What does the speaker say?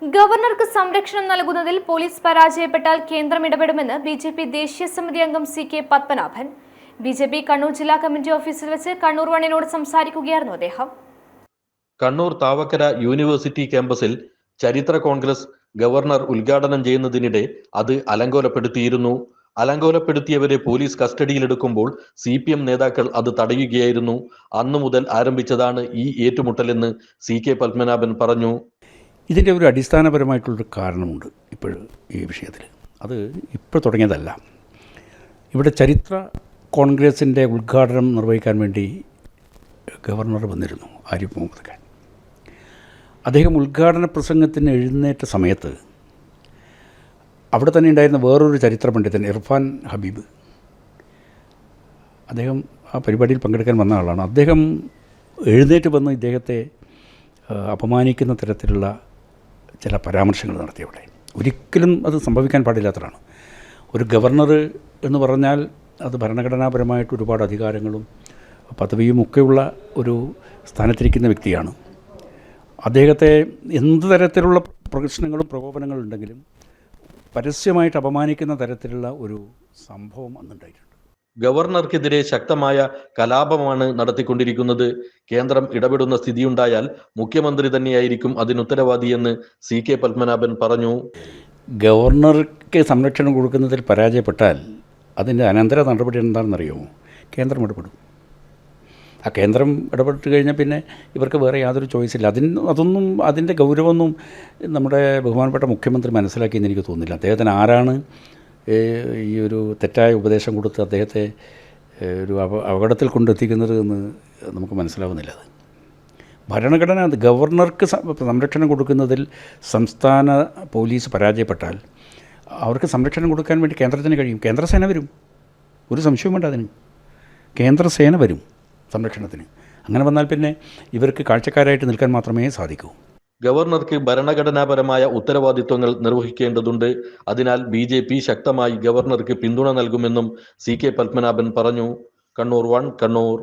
ഗവർണർക്ക് സംരക്ഷണം നൽകുന്നതിൽ പോലീസ് പരാജയപ്പെട്ടാൽ കേന്ദ്രം ഇടപെടുമെന്ന് ബിജെപി ദേശീയ സമിതി അംഗം സി.കെ. പത്മനാഭൻ. ബിജെപി കണ്ണൂർ ജില്ലാ കമ്മിറ്റി ഓഫീസിൽ വെച്ച് കണ്ണൂർ വണ്ണിനോട് സംസാരിക്കുകയായിരുന്നു അദ്ദേഹം. കണ്ണൂർ താവക്കര യൂണിവേഴ്സിറ്റി ക്യാമ്പസിൽ ചരിത്ര കോൺഗ്രസ് ഗവർണർ ഉദ്ഘാടനം ചെയ്യുന്നതിനിടെ അത് അലങ്കോലപ്പെടുത്തിയിരുന്നു. അലങ്കോലപ്പെടുത്തിയവരെ പോലീസ് കസ്റ്റഡിയിലെടുക്കുമ്പോൾ CPM നേതാക്കൾ അത് തടയുകയായിരുന്നു. അന്നു മുതൽ ആരംഭിച്ചതാണ് ഈ ഏറ്റുമുട്ടലെന്ന് സി.കെ. പത്മനാഭൻ പറഞ്ഞു. ഇതിൻ്റെ ഒരു അടിസ്ഥാനപരമായിട്ടുള്ളൊരു കാരണമുണ്ട് ഇപ്പോൾ ഈ വിഷയത്തിൽ. അത് ഇപ്പോൾ തുടങ്ങിയതല്ല. ഇവിടെ ചരിത്ര കോൺഗ്രസിൻ്റെ ഉദ്ഘാടനം നിർവഹിക്കാൻ വേണ്ടി ഗവർണർ വന്നിരുന്നു, ആരിഫ് മുഹമ്മദ് ഖാൻ. അദ്ദേഹം ഉദ്ഘാടന പ്രസംഗത്തിന് എഴുന്നേറ്റ സമയത്ത് അവിടെ തന്നെ ഉണ്ടായിരുന്ന വേറൊരു ചരിത്ര പണ്ഡിതൻ ഇർഫാൻ ഹബീബ്, അദ്ദേഹം ആ പരിപാടിയിൽ പങ്കെടുക്കാൻ വന്ന ആളാണ്. അദ്ദേഹം എഴുന്നേറ്റ് വന്ന് ഇദ്ദേഹത്തെ അപമാനിക്കുന്ന തരത്തിലുള്ള ചില പരാമർശങ്ങൾ നടത്തി. അവിടെ ഒരിക്കലും അത് സംഭവിക്കാൻ പാടില്ലാത്തതാണ്. ഒരു ഗവർണർ എന്ന് പറഞ്ഞാൽ അത് ഭരണഘടനാപരമായിട്ട് ഒരുപാട് അധികാരങ്ങളും പദവിയും ഒക്കെയുള്ള ഒരു സ്ഥാനത്തിരിക്കുന്ന വ്യക്തിയാണ്. അദ്ദേഹത്തെ എന്ത് തരത്തിലുള്ള പ്രശ്നങ്ങളും പ്രകോപനങ്ങളും ഉണ്ടെങ്കിലും പരസ്യമായിട്ട് അപമാനിക്കുന്ന തരത്തിലുള്ള ഒരു സംഭവം അന്നുണ്ടായിട്ടുണ്ട്. ഗവർണർക്കെതിരെ ശക്തമായ കലാപമാണ് നടത്തിക്കൊണ്ടിരിക്കുന്നത്. കേന്ദ്രം ഇടപെടുന്ന സ്ഥിതിയുണ്ടായാൽ മുഖ്യമന്ത്രി തന്നെയായിരിക്കും അതിനുത്തരവാദിയെന്ന് സി.കെ. പത്മനാഭൻ പറഞ്ഞു. ഗവർണർക്ക് സംരക്ഷണം കൊടുക്കുന്നതിൽ പരാജയപ്പെട്ടാൽ അതിൻ്റെ അനന്തര നടപടി എന്താണെന്നറിയുമോ? കേന്ദ്രം ഇടപെടും. ആ കേന്ദ്രം ഇടപെട്ട് കഴിഞ്ഞാൽ പിന്നെ ഇവർക്ക് വേറെ യാതൊരു ചോയ്സില്ല. അതൊന്നും അതിൻ്റെ ഗൗരവമൊന്നും നമ്മുടെ ബഹുമാനപ്പെട്ട മുഖ്യമന്ത്രി മനസ്സിലാക്കിയെന്ന് എനിക്ക് തോന്നുന്നില്ല. അദ്ദേഹത്തിന് ആരാണ് ഈ ഒരു തെറ്റായ ഉപദേശം കൊടുത്ത് അദ്ദേഹത്തെ ഒരു അപകടത്തിൽ കൊണ്ടെത്തിക്കുന്നത് എന്ന് നമുക്ക് മനസ്സിലാവുന്നില്ല. അത് ഭരണഘടന ഗവർണർക്ക് സംരക്ഷണം കൊടുക്കുന്നതിൽ സംസ്ഥാന പോലീസ് പരാജയപ്പെട്ടാൽ അവർക്ക് സംരക്ഷണം കൊടുക്കാൻ വേണ്ടി കേന്ദ്രത്തിന് കഴിയും. കേന്ദ്രസേന വരും, ഒരു സംശയവും വേണ്ട. അതിന് കേന്ദ്രസേന വരും സംരക്ഷണത്തിന്. അങ്ങനെ വന്നാൽ പിന്നെ ഇവർക്ക് കാഴ്ചക്കാരായിട്ട് നിൽക്കാൻ മാത്രമേ സാധിക്കൂ. ഗവർണർക്ക് ഭരണഘടനാപരമായ ഉത്തരവാദിത്വങ്ങൾ നിർവഹിക്കേണ്ടതുണ്ട്. അതിനാൽ BJP ശക്തമായി ഗവർണർക്ക് പിന്തുണ നൽകുമെന്നും സി.കെ. പത്മനാഭൻ പറഞ്ഞു. കണ്ണൂർ 1 കണ്ണൂർ.